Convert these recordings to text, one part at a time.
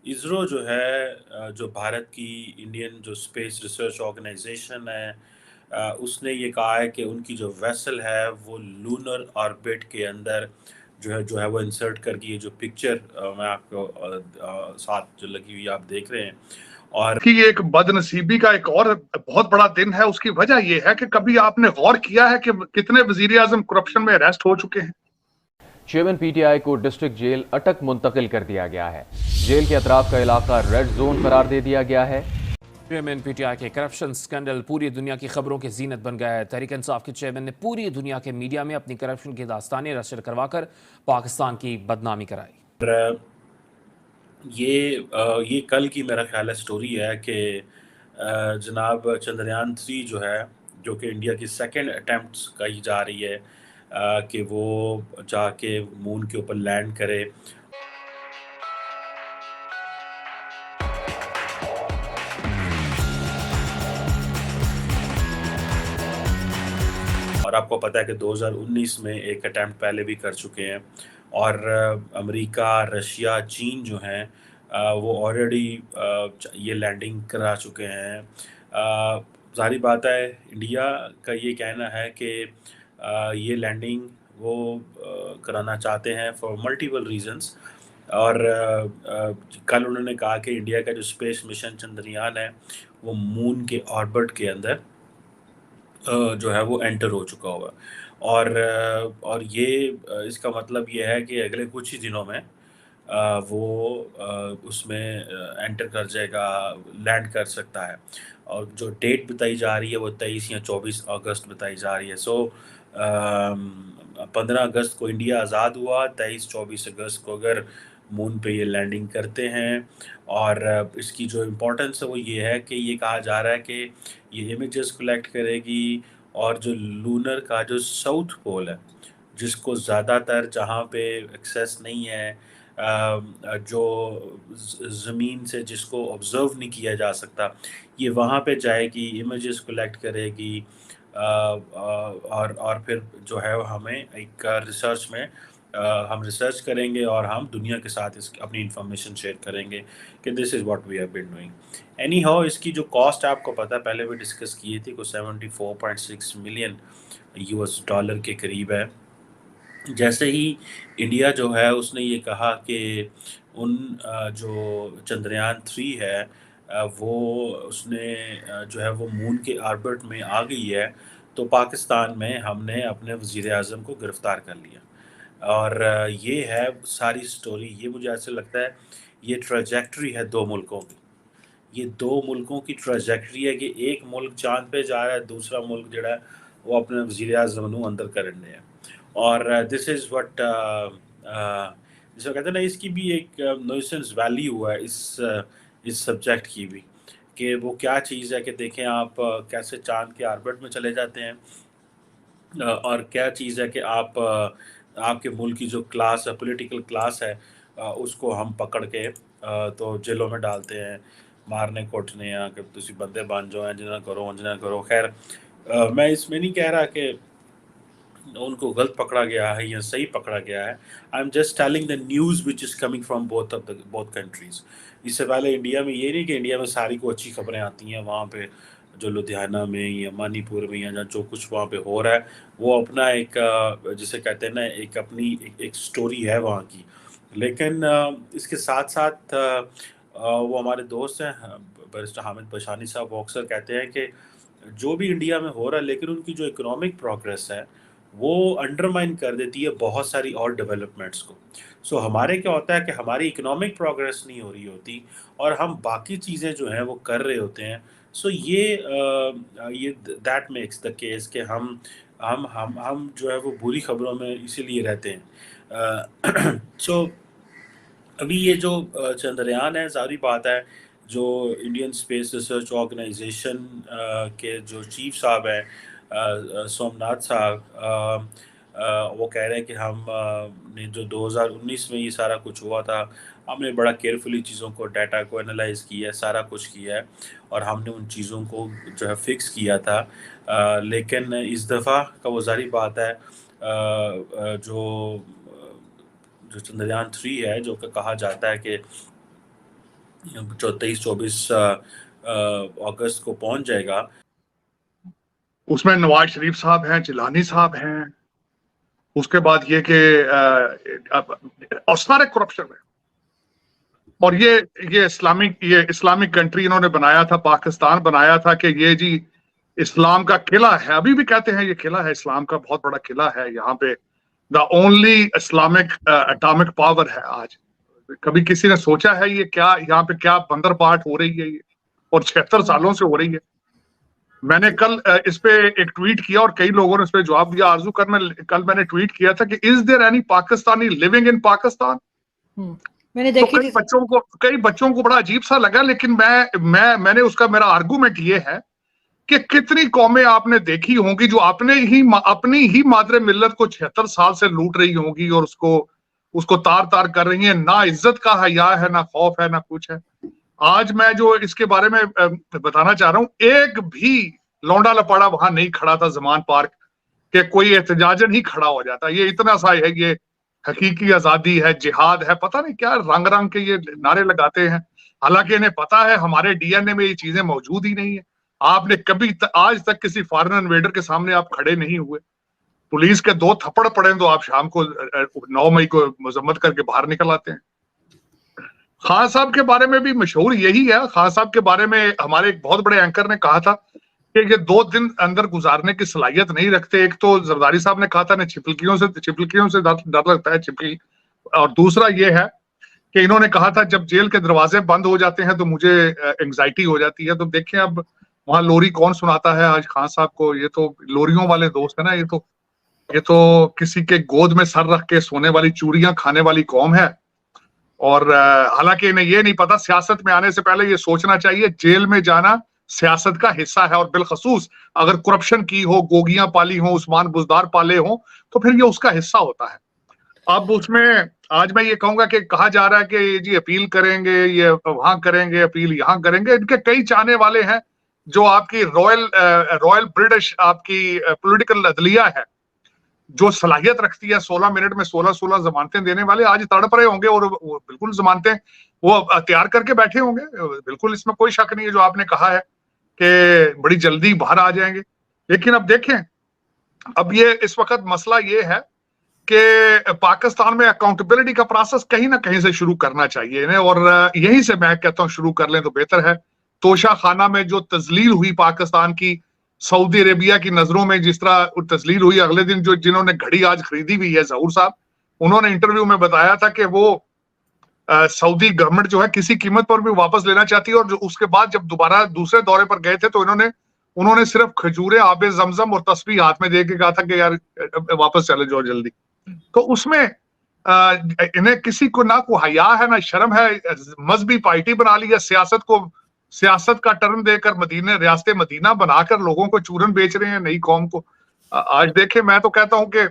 इसरो जो है जो भारत की इंडियन जो स्पेस रिसर्च ऑर्गेनाइजेशन है उसने ये कहा है कि उनकी जो वेसल है वो लूनर ऑर्बिट के अंदर जो है वो इंसर्ट करके ये जो पिक्चर मैं आपको साथ जो लगी हुई आप देख रहे हैं और कि ये एक बदनसीबी का एक और बहुत बड़ा दिन है। उसकी वजह ये है कि कभी आपने गौर किया है कि कितने वजीर आजम करप्शन में अरेस्ट हो चुके हैं। चेयरमैन पीटीआई को डिस्ट्रिक्ट जेल अटक मुंतकिल कर दिया गया है। जेल के अतराफ का इलाका रेड जोन करार दे दिया गया है। चेयरमैन पीटीआई के करप्शन स्कैंडल पूरी दुनिया की खबरों की जीनत बन गया है। तहरीक इंसाफ के चेयरमैन ने पूरी दुनिया के मीडिया में अपनी करप्शन की दास्तानें नशर करवाकर पाकिस्तान की बदनामी कराई। ये कल की मेरा ख्याल है स्टोरी है कि जनाब चंद्रयान 3 जो है जो कि इंडिया की सेकंड अटेम्प्ट कही जा रही है कि वो जाके मून के ऊपर लैंड करे और आपको पता है कि 2019 में एक अटैम्प्ट पहले भी कर चुके हैं और अमेरिका, रशिया, चीन जो हैं वो ऑलरेडी ये लैंडिंग करा चुके हैं। ज़ाहिर बात है इंडिया का ये कहना है कि ये लैंडिंग वो कराना चाहते हैं फॉर मल्टीपल रीजंस और कल उन्होंने कहा कि इंडिया का जो स्पेस मिशन चंद्रयान है वो मून के ऑर्बिट के अंदर जो है वो एंटर हो चुका हुआ है और ये इसका मतलब ये है कि अगले कुछ ही दिनों में वो उसमें एंटर कर जाएगा, लैंड कर सकता है और जो डेट बताई जा रही है वो 23 या 24 अगस्त बताई जा रही है। 15 अगस्त को इंडिया आज़ाद हुआ, 23-24 अगस्त को अगर मून पे ये लैंडिंग करते हैं और इसकी जो इम्पोर्टेंस है वो ये है कि ये कहा जा रहा है कि ये इमेजेस कलेक्ट करेगी और जो लूनर का जो साउथ पोल है जिसको ज़्यादातर जहाँ पे एक्सेस नहीं है जो ज़मीन से जिसको ऑब्ज़र्व नहीं किया जा सकता ये वहाँ पे जाएगी, इमेजेस कलेक्ट करेगी और फिर जो है वो हमें एक रिसर्च में हम रिसर्च करेंगे और हम दुनिया के साथ इस अपनी इंफॉर्मेशन शेयर करेंगे कि this is what we have been doing. Anyhow इसकी जो कॉस्ट है आपको पता है पहले भी डिस्कस की थी कुछ 74.6 मिलियन यूएस डॉलर के करीब है। जैसे ही इंडिया जो है उसने ये कहा कि उन जो चंद्रयान 3 है वो उसने जो है वो मून के ऑर्बिट में आ गई है तो पाकिस्तान में हमने अपने वज़ीर आज़म को गिरफ़्तार कर लिया और ये है सारी स्टोरी। ये मुझे ऐसे लगता है ये ट्रैजेक्टरी है 2 मुल्कों की। ये 2 मुल्कों की ट्रैजेक्टरी है कि एक मुल्क चाँद पे जा रहा है, दूसरा मुल्क जिहड़ा है वो अपने वज़ीर आज़म नूं अंदर करन दिया है। और दिस इज़ व्हाट जिसे कहते हैं ना इसकी भी एक न्यूसेंस वैल्यू है इस सब्जेक्ट की भी कि वो क्या चीज़ है कि देखें आप कैसे चाँद के ऑर्बिट में चले जाते हैं और क्या चीज़ है कि आप आपके मुल्क की जो क्लास है पॉलिटिकल क्लास है उसको हम पकड़ के तो जेलों में डालते हैं मारने कोटने या कि तुसी बंदे बन जाओ इंज ना करो उंज ना करो। खैर मैं इसमें नहीं कह रहा कि उनको गलत पकड़ा गया है या सही पकड़ा गया है। I am just telling the news which is coming from both countries. इससे पहले इंडिया में ये नहीं कि इंडिया में सारी को अच्छी खबरें आती हैं, वहाँ पे जो लुधियाना में या मणिपुर में या जो कुछ वहाँ पे हो रहा है वो अपना एक जिसे कहते हैं ना एक अपनी एक स्टोरी है वहाँ की। लेकिन इसके साथ-साथ वो हमारे दोस्त हैं बैरिस्टर हामिद बशानी साहब वो अक्सर कहते हैं कि जो भी इंडिया में हो रहा है लेकिन उनकी जो इकोनॉमिक प्रोग्रेस है वो अंडरमाइन कर देती है बहुत सारी और डेवलपमेंट्स को। सो हमारे क्या होता है कि हमारी इकोनॉमिक प्रोग्रेस नहीं हो रही होती और हम बाकी चीज़ें जो हैं वो कर रहे होते हैं। सो ये दैट मेक्स द केस कि हम जो है वो बुरी खबरों में इसीलिए रहते हैं। सो अभी ये जो चंद्रयान है ज़ाहिर बात है जो इंडियन स्पेस रिसर्च ऑर्गेनाइजेशन के जो चीफ साहब हैं सोमनाथ साहब वो कह रहे हैं कि हम ने जो 2019 में ये सारा कुछ हुआ था हमने बड़ा केयरफुली चीज़ों को डाटा को एनालाइज किया है, सारा कुछ किया है और हमने उन चीज़ों को जो है फिक्स किया था। लेकिन इस दफ़ा का वो ज़ाहिर बात है जो चंद्रयान 3 है जो कि कहा जाता है कि जो 23-24 अगस्त को पहुंच जाएगा, उसमें नवाज शरीफ साहब हैं, जिलानी साहब हैं, उसके बाद ये कि और सारे करप्शन में, और ये इस्लामिक कंट्री इन्होंने बनाया था, पाकिस्तान बनाया था कि ये जी इस्लाम का किला है, अभी भी कहते हैं ये किला है, इस्लाम का बहुत बड़ा किला है यहाँ पे, the only Islamic atomic power है आज। कभी किसी ने सोचा है ये क्या यहाँ पे क्या बंदरबाट हो रही है ये, और 76 सालों से हो रही है। मैंने कल इस पे एक ट्वीट किया और कई लोगों ने इस पे जवाब दिया। आरजू कल मैंने ट्वीट किया था कि is there any Pakistani living in Pakistan. मैंने तो देखी कई बच्चों को बड़ा अजीब सा लगा, लेकिन मैंने उसका मेरा आर्गूमेंट ये है कि कितनी कौमें आपने देखी होंगी जो अपनी ही मादरे मिल्लत को 76 साल से लूट रही होंगी और उसको तार तार कर रही हैं। ना इज्जत का हया है, ना खौफ है, ना कुछ है। आज मैं जो इसके बारे में बताना चाह रहा हूं, एक भी लौंडा लपाड़ा वहां नहीं खड़ा था जमान पार्क के, कोई एहतजाजन ही खड़ा हो जाता। ये इतना सा है, ये हकीकी आजादी है, जिहाद है, पता नहीं क्या रंग रंग के ये नारे लगाते हैं, हालांकि इन्हें पता है हमारे डीएनए में ये चीजें मौजूद ही नहीं है। आपने कभी आज तक किसी फॉरेन इन्वेडर के सामने आप खड़े नहीं हुए, पुलिस के 2 थप्पड़ पड़े तो आप शाम को 9 मई को मजम्मत करके बाहर निकल आते हैं। खान साहब के बारे में भी मशहूर यही है। खान साहब के बारे में हमारे एक बहुत बड़े एंकर ने कहा था कि ये 2 दिन अंदर गुजारने की सलाहियत नहीं रखते। एक तो जरदारी साहब ने कहा था ना, छिपकलियों से डर लगता है छिपकली, और दूसरा ये है कि इन्होंने कहा था जब जेल के दरवाजे बंद हो जाते हैं तो मुझे एंग्जाइटी हो जाती है। तो देखें अब वहां लोरी कौन सुनाता है आज खान साहब को। ये तो लोरियों वाले दोस्त है ना, ये तो किसी के गोद में सर रख के सोने वाली, चूड़ियां खाने वाली कौम है। और हालांकि इन्हें ये नहीं पता, सियासत में आने से पहले ये सोचना चाहिए जेल में जाना सियासत का हिस्सा है, और बिलखसूस अगर करप्शन की हो, गोगियां पाली हो, उस्मान बुजदार पाले हो, तो फिर ये उसका हिस्सा होता है। अब उसमें आज मैं ये कहूंगा कि कहा जा रहा है कि जी अपील करेंगे, ये वहां करेंगे अपील, यहाँ करेंगे। इनके कई चाहने वाले हैं जो आपकी रॉयल ब्रिटिश आपकी पॉलिटिकल अदलिया है, जो सलाहियत रखती है 16 मिनट में 16 जमानतें देने वाले, आज तड़प रहे होंगे और वो बिल्कुल जमानतें वो तैयार करके बैठे होंगे। बिल्कुल इसमें कोई शक नहीं है जो आपने कहा है कि बड़ी जल्दी बाहर आ जाएंगे। लेकिन अब देखें, अब ये इस वक्त मसला ये है कि पाकिस्तान में अकाउंटेबिलिटी का प्रोसेस कहीं ना कहीं से शुरू करना चाहिए इन्हें, और यहीं से मैं कहता हूं शुरू कर लें तो बेहतर है। तोशा खाना में जो तजलील हुई पाकिस्तान की, सऊदी अरेबिया की नजरों में जिस तरह तस्लील हुई, अगले दिन जिन्होंने घड़ी आज खरीदी हुई है ज़हूर साहब, उन्होंने इंटरव्यू में बताया था कि वो सऊदी गवर्नमेंट जो है किसी कीमत पर भी वापस लेना चाहती है। और जो उसके बाद जब दोबारा दूसरे दौरे पर गए थे तो उन्होंने सिर्फ खजूरें, आबे जमजम और तस्बीह हाथ में दे के कहा था कि यार वापस चले जाओ जल्दी। तो उसमें इन्हें किसी को ना को हया है ना शर्म है, मजहबी पार्टी बना ली है, सियासत का टर्न देकर रियासत मदीना बनाकर लोगों को चूरन बेच रहे हैं नई कौम को। आज देखें, मैं तो कहता हूं कि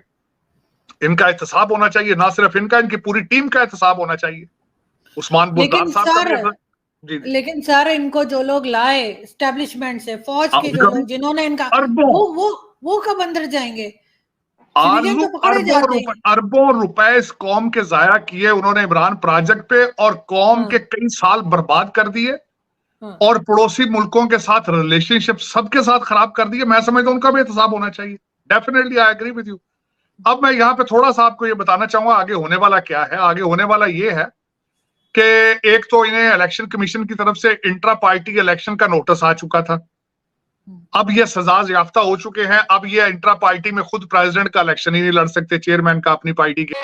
इनका एहतसाब होना चाहिए, ना सिर्फ इनका, इनकी पूरी टीम का एहतसाब होना चाहिए। उस्मान बुज़दार साहब का लेकिन सर इनको जो लोग लाए एस्टेब्लिशमेंट से, फौज के जो लोग जिन्होंने इनका वो कब अंदर जाएंगे? अरबों रुपए इस कौम के जाया किए उन्होंने इमरान प्रोजेक्ट पे, और कौम के कई साल बर्बाद कर दिए, और पड़ोसी मुल्कों के साथ रिलेशनशिप सबके साथ खराब कर दिए। मैं समझता हूं उनका भी एहतसाब होना चाहिए। Definitely I agree with you. अब मैं यहाँ पे थोड़ा सा आपको ये बताना चाहूंगा आगे होने वाला क्या है। आगे होने वाला ये है कि एक तो इन्हें इलेक्शन कमीशन की तरफ से इंट्रा पार्टी इलेक्शन का नोटिस आ चुका था, अब ये सजा याफ्ता हो चुके हैं। अब ये इंट्रा पार्टी में खुद प्रेसिडेंट का इलेक्शन ही नहीं लड़ सकते, चेयरमैन का अपनी पार्टी के।